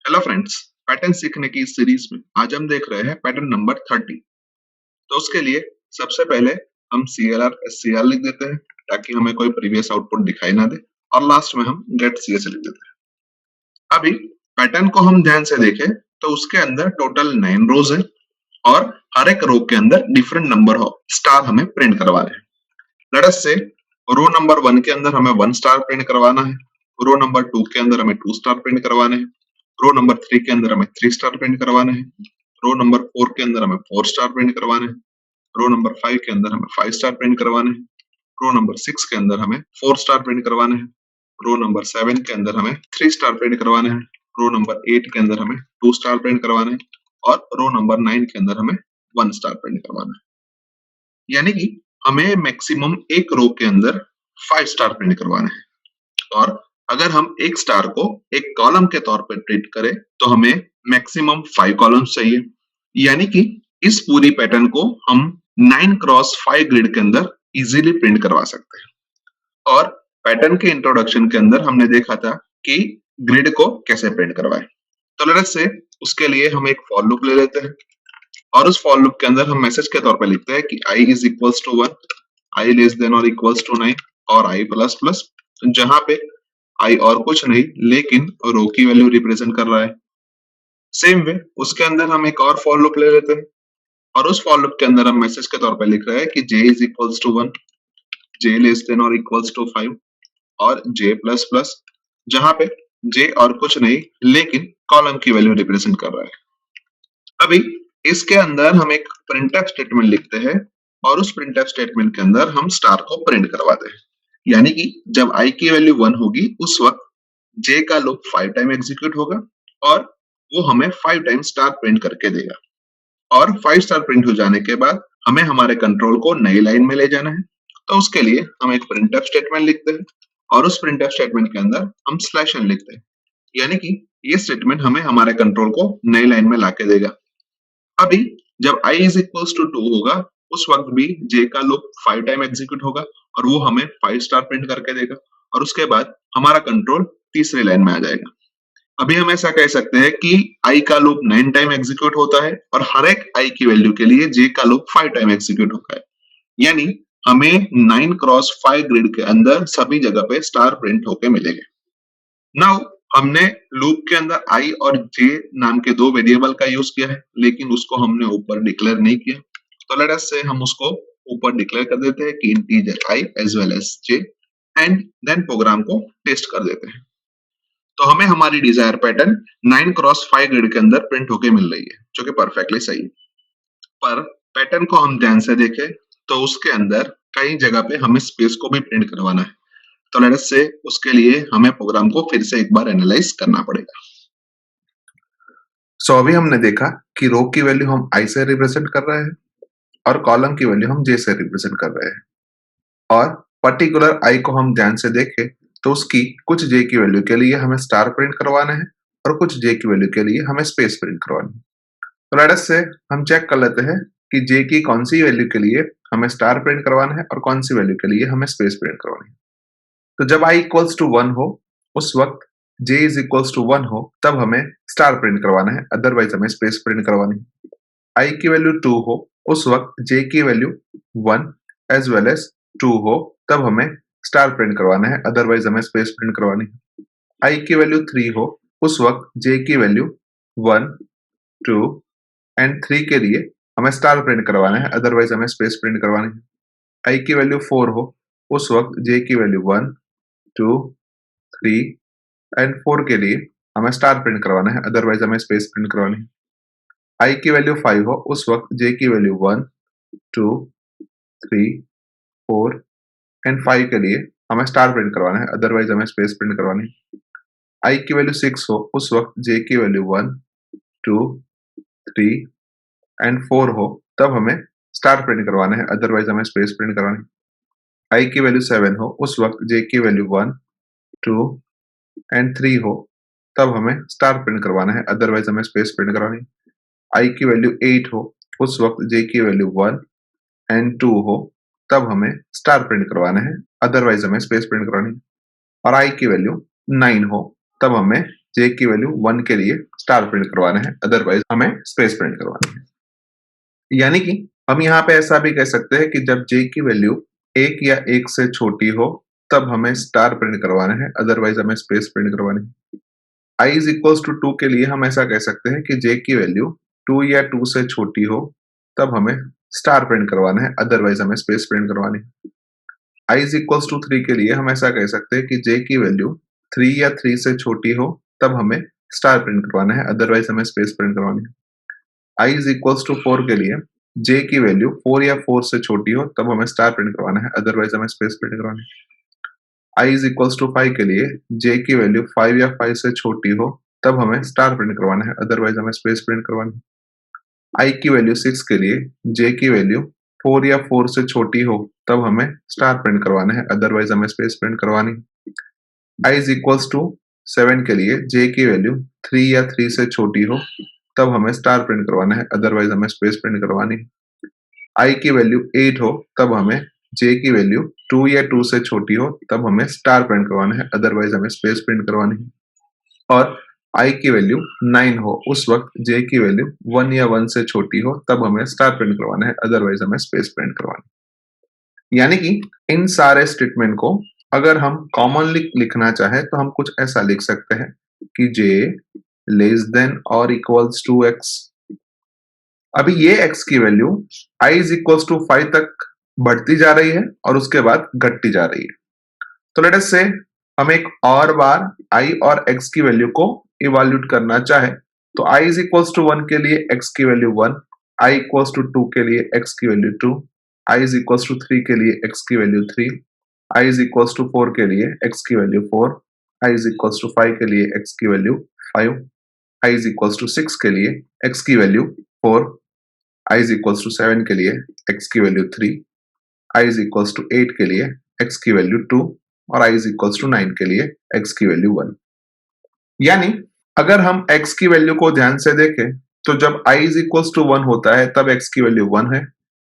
Hello friends, pattern सीखने की इस सीरीज में आज हम देख रहे हैं पैटर्न नंबर 30। तो उसके लिए सबसे पहले हम CLR SCR लिख देते हैं ताकि हमें कोई प्रीवियस आउटपुट दिखाई ना दे, और लास्ट में हम गेट CS लिख देते हैं। अभी पैटर्न को हम ध्यान से देखें तो उसके अंदर टोटल 9 रोज है और हर एक रो के अंदर डिफरेंट नंबर ऑफ स्टार हमें प्रिंट करवाने हैं। लेट अस से रो नंबर 1 के अंदर हमें 1 स्टार प्रिंट करवाना है, रो नंबर 2 के अंदर हमें 2 स्टार प्रिंट करवाने हैं, रो नंबर 3 के अंदर हमें 3 स्टार प्रिंट करवाने हैं, रो नंबर 4 के अंदर हमें 4 स्टार प्रिंट करवाने हैं, रो नंबर 5 के अंदर हमें 5 स्टार प्रिंट करवाने हैं, रो नंबर 6 के अंदर हमें 4 स्टार प्रिंट करवाने हैं, रो नंबर 7 के अंदर हमें 3 स्टार प्रिंट करवाने हैं, रो नंबर 8 के अंदर हमें 2 स्टार प्रिंट करवाने हैं और रो नंबर 9 के अंदर हमें 1 स्टार प्रिंट करवाना है। यानी कि हमें मैक्सिमम एक रो के अंदर 5 स्टार प्रिंट करवाने हैं, और अगर हम एक स्टार को एक कॉलम के तौर पर ट्रीट करें तो हमें मैक्सिमम 5 कॉलम्स चाहिए। यानी कि इस पूरी पैटर्न को हम 9x5 ग्रिड के अंदर इजीली प्रिंट करवा सकते हैं। और पैटर्न के इंट्रोडक्शन के अंदर हमने देखा था कि ग्रिड को कैसे प्रिंट करवाएं। तो लेट अस से उसके लिए हम एक फॉर लूप ले लेते हैं और उस फॉर लूप के अंदर हम मैसेज के तौर पर लिखते हैं कि i is equals to 1, i less than और इक्वल्स टू 9 और i प्लस प्लस, जहां पे i और कुछ नहीं लेकिन रो की वैल्यू रिप्रेजेंट कर रहा है। सेम वे उसके अंदर हम एक और फॉर लूप ले लेते हैं और उस फॉर लूप के अंदर हम मैसेज के तौर पे लिख रहे हैं कि j is equals to 1, j less than और इक्वल्स टू 5 और j प्लस प्लस, जहां पे j और कुछ नहीं लेकिन कॉलम की वैल्यू रिप्रेजेंट कर रहा है। अभी इसके अंदर हम एक प्रिंटफ स्टेटमेंट लिखते हैं और उस प्रिंटफ स्टेटमेंट के अंदर हम स्टार को प्रिंट करवाते हैं। यानी कि जब i की वैल्यू 1 होगी उस वक्त j का लूप 5 टाइम एग्जीक्यूट होगा और वो हमें 5 टाइम स्टार प्रिंट करके देगा, और 5 स्टार प्रिंट हो जाने के बाद हमें हमारे कंट्रोल को नई लाइन में ले जाना है। तो उसके लिए हम एक प्रिंटफ स्टेटमेंट लिखते हैं और उस प्रिंटफ स्टेटमेंट के अंदर हम /n लिखते हैं। यानी कि ये स्टेटमेंट हमें हमारे कंट्रोल को नई लाइन में लाके देगा। अभी जब i इज इक्वल्स टू 2 होगा उस वक्त भी j का लूप 5 टाइम एग्जीक्यूट होगा और वो हमें 5 स्टार प्रिंट करके देगा, और उसके बाद हमारा कंट्रोल तीसरी लाइन में आ जाएगा। अभी हम ऐसा कह सकते हैं कि i का लूप 9 टाइम एग्जीक्यूट होता है और हर एक i की वैल्यू के लिए j का लूप 5 टाइम एग्जीक्यूट होता है। यानी हमें 9x5 ग्रिड के अंदर सभी जगह पे स्टार प्रिंट होके मिलेंगे। नाउ हमने लूप के अंदर i और j नाम के दो वेरिएबल का यूज किया है लेकिन उसको हमने ऊपर डिक्लेयर नहीं किया। तो लेट अस से हम उसको ऊपर डिक्लेयर कर देते हैं कि integer i as well as j, and then program को टेस्ट कर देते हैं। तो हमें हमारी डिजायर पैटर्न 9x5 ग्रिड के अंदर प्रिंट होके मिल रही है, जो कि परफेक्टली सही है। पर पैटर्न को हम ध्यान से देखें तो उसके अंदर कई जगह पे हमें स्पेस को भी प्रिंट करवाना है। तो लेट अस से उसके लिए हमें प्रोग्राम को फिर से एक बार एनालाइज करना पड़ेगा। सो अभी हमने देखा कि रो की वैल्यू हम i से रिप्रेजेंट कर रहे हैं और कॉलम की वैल्यू हम j से रिप्रेजेंट कर रहे हैं, और पर्टिकुलर i को हम ध्यान से देखें तो उसकी कुछ j की वैल्यू के लिए हमें स्टार प्रिंट करवाना है और कुछ j की वैल्यू के लिए हमें स्पेस प्रिंट करवानी है। तो लेट अस से हम चेक कर लेते हैं कि j की कौन सी वैल्यू के लिए हमें स्टार प्रिंट करवाना है और कौन सी वैल्यू के लिए हमें स्पेस प्रिंट करवानी है। तो जब i इक्वल्स टू 1 हो उस वक्त j इज इक्वल्स टू 1 हो तब हमें स्टार प्रिंट करवाना है, अदरवाइज हमें स्पेस प्रिंट करवानी है। i की वैल्यू 2 हो उस वक्त j की वैल्यू 1 एज वेल एज 2 हो तब हमें स्टार प्रिंट करवाना है, अदरवाइज हमें स्पेस प्रिंट करवानी है। i की वैल्यू 3 हो उस वक्त j की वैल्यू 1 2 एंड 3 के लिए हमें स्टार प्रिंट करवाना है, अदरवाइज हमें स्पेस प्रिंट करवानी है। i की वैल्यू 4 हो उस वक्त j की वैल्यू 1 2 3 एंड 4 के लिए हमें स्टार प्रिंट करवाना है, अदरवाइज हमें स्पेस प्रिंट करवानी है। i की वैल्यू 5 हो उस वक्त j की वैल्यू 1 2 3 4 एंड 5 के लिए हमें स्टार प्रिंट करवाना है, अदरवाइज हमें स्पेस प्रिंट करवानी है। i की वैल्यू 6 हो उस वक्त j की वैल्यू 1 2 3 एंड 4 हो तब हमें स्टार प्रिंट करवाना है, अदरवाइज हमें स्पेस प्रिंट करवानी है। i की वैल्यू 7 हो उस वक्त j की वैल्यू 1 2 एंड 3 हो तब हमें स्टार प्रिंट करवाना है, अदरवाइज हमें स्पेस प्रिंट करवानी है। i की वैल्यू 8 हो उस वक्त j की वैल्यू 1 एंड 2 हो तब हमें स्टार प्रिंट करवाना है, अदरवाइज हमें स्पेस प्रिंट करवानी है। और i की वैल्यू 9 हो तब हमें j की वैल्यू 1 के लिए स्टार प्रिंट करवाना है, अदरवाइज हमें स्पेस प्रिंट करवानी है। यानी कि हम यहाँ पे ऐसा भी कह सकते हैं कि जब j की वैल्यू 1 या 1 से छोटी हो तब हमें स्टार प्रिंट करवाना है, अदरवाइज हमें स्पेस प्रिंट करवानी है। I is equals to 2 के लिए हम ऐसा कह सकते हैं कि j की वैल्यू 2 या 2 से छोटी हो तब हमें स्टार प्रिंट करवाना है, अदरवाइज हमें स्पेस प्रिंट करवानी है। I is equals to 3 के लिए हम ऐसा कह सकते हैं कि j की वैल्यू 3 या 3 से छोटी हो तब हमें स्टार प्रिंट करवाना है, अदरवाइज हमें स्पेस प्रिंट करवानी है। I is equals to 4 के लिए j की वैल्यू 4 या 4 से छोटी हो तब हमें स्टार प्रिंट करवाना है, अदरवाइज हमें स्पेस प्रिंट करवानी है। I is equals to 5 के लिए j की वैल्यू 5 या 5 से छोटी हो तब हमें स्टार प्रिंट करवाना है, अदरवाइज हमें स्पेस प्रिंट करवानी है। I की वैल्यू 6 के लिए j की वैल्यू 4 या 4 से छोटी हो तब हमें स्टार प्रिंट करवाना है, अदरवाइज हमें स्पेस प्रिंट करवानी है। I is equals to 7 के लिए j की वैल्यू 3 या 3 से छोटी हो तब हमें स्टार प्रिंट करवाना है, अदरवाइज हमें स्पेस प्रिंट करवानी है। I की वैल्यू 8 हो तब हमें j की वैल्यू 2 या 2 से छोटी हो तब हमें स्टार प्रिंट करवाना है, अदरवाइज हमें स्पेस प्रिंट करवानी है। और I की वैल्यू 9 हो उस वक्त j की वैल्यू 1 या 1 से छोटी हो तब हमें स्टार प्रिंट करवाना है, अदरवाइज हमें स्पेस प्रिंट करवाना है। यानी कि इन सारे स्टेटमेंट को अगर हम कॉमनली लिखना चाहे तो हम कुछ ऐसा लिख सकते हैं कि j लेस देन और इक्वल्स टू x। अभी ये x की value I is equals to 5 तक बढ़ती जा रही है और उसके बाद घटती जा रही है। तो लेट अस से हम एक और बार I और x की वैल्यू को इवैल्यूएट करना चाहे तो I इज इक्वल्स टू 1 के लिए x की वैल्यू 1, I इक्वल्स टू 2 के लिए x की value 2, I is equals to 3 के लिए x की value 3, I is equals to 4 के लिए x की value 4, I is equals to 5 के लिए x की value 5, I is equals to 6 के लिए x की value 4, I is equals to 7 के लिए x की value 3, I is equals to 8 के लिए x की वैल्यू 2 और I इज इक्वल्स टू 9 के लिए x की वैल्यू 1। यानी अगर हम x की वैल्यू को ध्यान से देखें तो जब I इज इक्वल्स टू 1 होता है तब x की वैल्यू 1 है,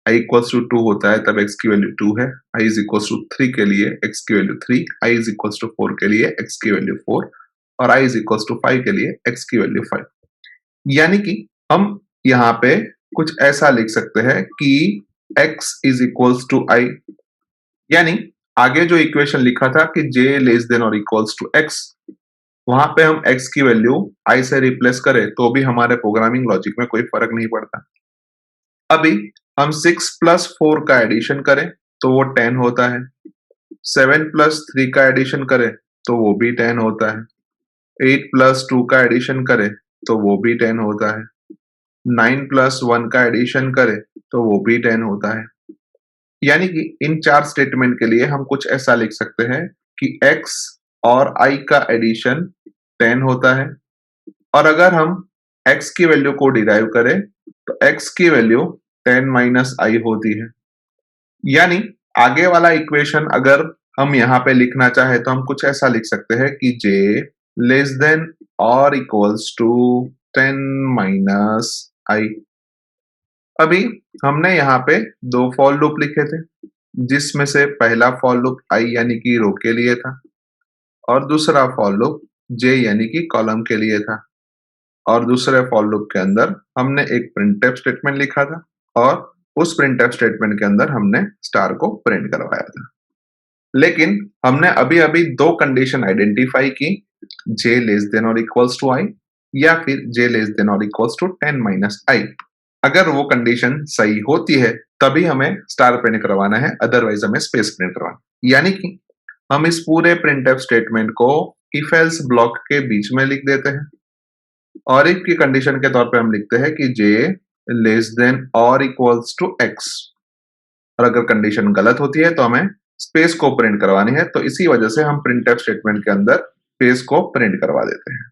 I इक्वल्स टू 2 होता है तब x की वैल्यू 2 है, I इज इक्वल्स टू 3 के लिए x की value 3, I is equals to 4 के लिए x की वैल्यू 4 और I इज इक्वल्स टू 5 के लिए x की वैल्यू 5। यानी कि हम यहाँ पे कुछ ऐसा लिख सकते हैं कि x is equals to I, यानी आगे जो इक्वेशन लिखा था कि j लेस देन और इक्वल्स टू x, वहां पे हम x की वैल्यू I से रिप्लेस करें तो भी हमारे प्रोग्रामिंग लॉजिक में कोई फर्क नहीं पड़ता। अभी हम 6 प्लस 4 का एडिशन करें तो वो 10 होता है, 7 प्लस 3 का एडिशन करें तो वो भी 10 होता है, 8 प्लस 2 का एडिशन करें तो वो भी 10 होता है, 9 प्लस 1 का एडिशन करें तो वो भी 10 होता है। यानी कि इन चार स्टेटमेंट के लिए हम कुछ ऐसा लिख सकते हैं कि x और I का एडिशन 10 होता है और अगर हम x की वैल्यू को डिराइव करें तो x की वैल्यू 10 माइनस I होती है। यानी आगे वाला इक्वेशन अगर हम यहाँ पे लिखना चाहे तो हम कुछ ऐसा लिख सकते हैं कि j लेस देन और इक्वल्स टू 10 माइनस I। अभी हमने यहाँ पे दो फॉर लूप लिखे थे जिसमें से पहला फॉर लूप I यानी कि रो के लिए था और दूसरा फॉर लूप j यानी कि कॉलम के लिए था और दूसरे फॉर लूप के अंदर हमने एक प्रिंटफ स्टेटमेंट लिखा था और उस प्रिंटफ स्टेटमेंट के अंदर हमने स्टार को प्रिंट करवाया था। लेकिन हमने अभी अभी दो कंडीशन आइडेंटिफाई की, j लेस देन और इक्वल्स टू I या फिर j लेस देन और इक्वल्स टू 10 माइनस I। अगर वो कंडीशन सही होती है तभी हमें स्टार प्रिंट करवाना है, अदरवाइज हमें स्पेस प्रिंट करवाना है। यानी कि हम इस पूरे प्रिंटफ स्टेटमेंट को इफ एल्स ब्लॉक के बीच में लिख देते हैं और इफ की कंडीशन के तौर पे हम लिखते हैं कि j लेस देन और इक्वल्स टू x और अगर कंडीशन गलत होती है तो हमें स्पेस को प्रिंट करवानी है, तो इसी वजह से हम प्रिंटफ स्टेटमेंट के अंदर स्पेस को प्रिंट करवा देते हैं।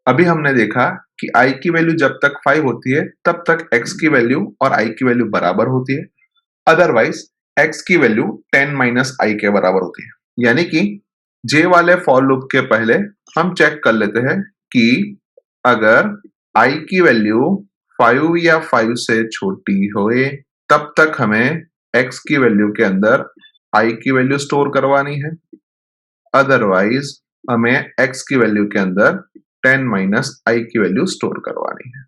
अभी हमने देखा कि I की वैल्यू जब तक 5 होती है तब तक x की वैल्यू और I की वैल्यू बराबर होती है, अदरवाइज x की वैल्यू 10 माइनस I के बराबर होती है। यानी कि j वाले फॉर लूप के पहले हम चेक कर लेते हैं कि अगर I की वैल्यू 5 या 5 से छोटी होए तब तक हमें x की वैल्यू के अंदर I की वैल्यू स्टोर करवानी है, अदरवाइज हमें x की वैल्यू के अंदर 10 माइनस आई की वैल्यू स्टोर करवानी है।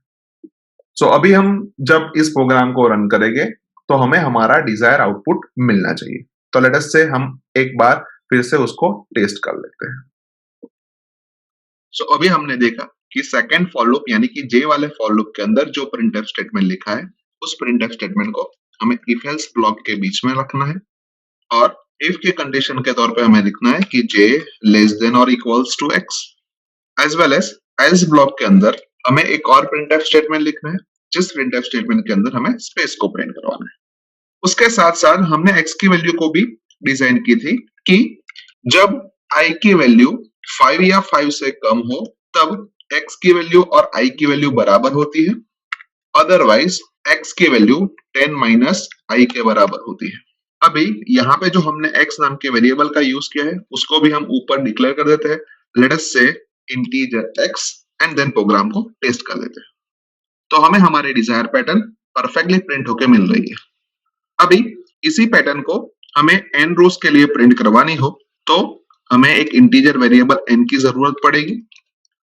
सो अभी हम जब इस प्रोग्राम को रन करेंगे तो हमें हमारा डिजायर आउटपुट मिलना चाहिए। तो लेट अस से हम एक बार फिर से उसको टेस्ट कर लेते हैं। सो अभी हमने देखा कि सेकंड फॉर लूप यानी कि जे वाले फॉर लूप के अंदर जो प्रिंटफ स्टेटमेंट लिखा है उस प्रिंटफ स्टेटमेंट को हमें इफ एल्स ब्लॉक के बीच में रखना है और इफ की कंडीशन के तौर पे हमें लिखना है कि j लेस देन और equals to x as well as else block के अंदर हमें एक और प्रिंटफ स्टेटमेंट लिखना है जिस प्रिंटफ स्टेटमेंट के अंदर हमें स्पेस को प्रिंट करवाना है। उसके साथ साथ हमने x की वैल्यू को भी डिजाइन की थी कि जब i की वैल्यू 5 या 5 से कम हो तब x की वैल्यू और i की वैल्यू बराबर होती है, अदरवाइज x की वैल्यू 10 माइनस i के बराबर होती है। अभी यहाँ पे जो हमने x नाम के वेरिएबल का यूज किया है उसको भी हम ऊपर डिक्लेयर कर देते हैं, let us say integer x and then program को टेस्ट कर देते हैं। तो हमें हमारे डिजायर पैटर्न परफेक्टली प्रिंट होके मिल रही है। अभी इसी पैटर्न को हमें n रोज के लिए प्रिंट करवानी हो तो हमें एक इंटीजर वेरिएबल n की जरूरत पड़ेगी।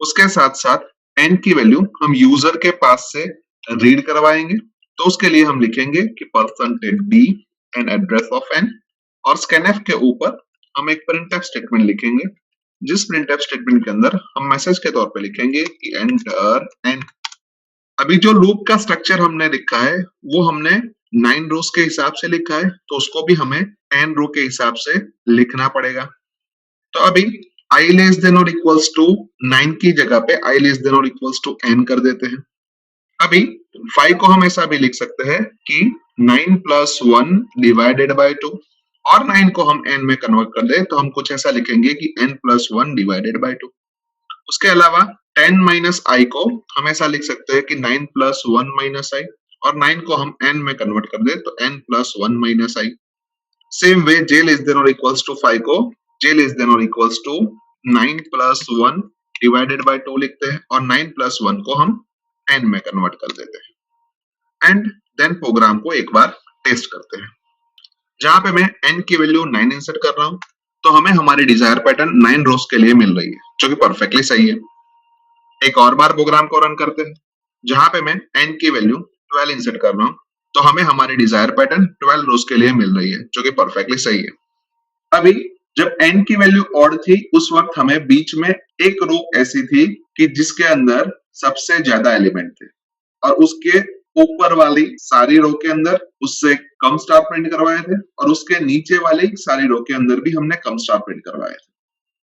उसके साथ साथ n की वैल्यू हम यूजर के पास से रीड करवाएंगे। तो उसके लिए हम लिखेंगे कि %d and address of n और scanf के ऊपर हम एक printf स्टेटमेंट लिखेंगे जिस printf स्टेटमेंट के अंदर हम मैसेज के तौर पे लिखेंगे कि एंटर n। अभी जो लूप का स्ट्रक्चर हमने लिखा है वो हमने 9 रोज के हिसाब से लिखा है तो उसको भी हमें 10 रो के हिसाब से लिखना पड़ेगा। तो अभी i लेस देन और इक्वल्स टू 9 की जगह पे i लेस देन और इक्वल्स टू n कर देते हैं। अभी 5 को हम ऐसा भी लिख सकते हैं कि 9 प्लस 1 डिवाइडेड बाय 2 और 9 को हम n में कन्वर्ट कर दे तो हम कुछ ऐसा लिखेंगे कि n प्लस 1 डिवाइडेड बाय 2। उसके अलावा 10 माइनस i को हम ऐसा लिख सकते हैं कि 9 प्लस 1 माइनस i और 9 को हम n में कन्वर्ट कर दे तो n plus 1 minus i। Same way j less than और इक्वल्स टू 5 को j लेस देन और equals to 9 plus 1 divided by 2 लिखते हैं और 9 प्लस 1 को हम n में कन्वर्ट कर देते हैं एंड देन प्रोग्राम को एक बार टेस्ट करते हैं। जहां पे मैं n की वैल्यू 9 इंसर्ट कर रहा हूं तो हमें हमारी डिजायर पैटर्न 9 रोज के लिए मिल रही है जो कि परफेक्टली सही है। एक और बार प्रोग्राम को रन करते हैं जहां पे मैं n की वैल्यू 12 इंसर्ट कर रहा हूं तो हमें हमारी डिजायर पैटर्न 12 रोज के लिए मिल रही है जो कि परफेक्टली सही है। अभी जब n की वैल्यू ऑड थी उस वक्त हमें बीच में एक रो ऐसी थी कि जिसके अंदर सबसे ज्यादा एलिमेंट थे और उसके ऊपर वाली सारी रो के अंदर उससे कम स्टार प्रिंट करवाए थे और उसके नीचे वाली सारी रो के अंदर भी हमने कम स्टार प्रिंट करवाए थे।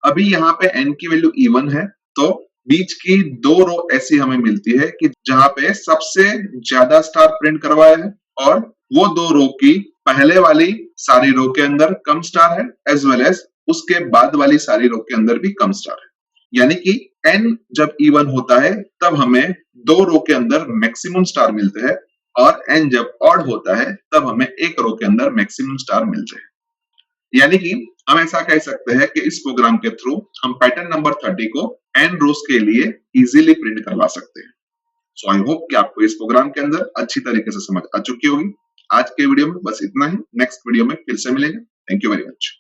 अभी यहाँ पे n की वैल्यू इवन है तो बीच की दो रो ऐसी हमें मिलती है कि जहां पे सबसे ज्यादा स्टार प्रिंट करवाया है और वो दो रो की पहले वाली सारी रो के अंदर कम स्टार है एज वेल एज उसके बाद वाली सारी रो के अंदर भी कम स्टार है। यानी कि n जब इवन होता है तब हमें दो रो के अंदर मैक्सिमम स्टार मिलते हैं और n जब ऑड होता है तब हमें एक रो के अंदर मैक्सिमम स्टार मिलते हैं। यानी कि हम ऐसा कह सकते हैं कि इस प्रोग्राम के थ्रू हम पैटर्न नंबर 30 को n रोज के लिए इजीली प्रिंट करवा सकते हैं। सो आई होप कि आपको इस प्रोग्राम के अंदर अच्छी तरीके से समझ आ चुकी होगी। आज के वीडियो में बस इतना ही, नेक्स्ट वीडियो में फिर से मिलेंगे। Thank you very much.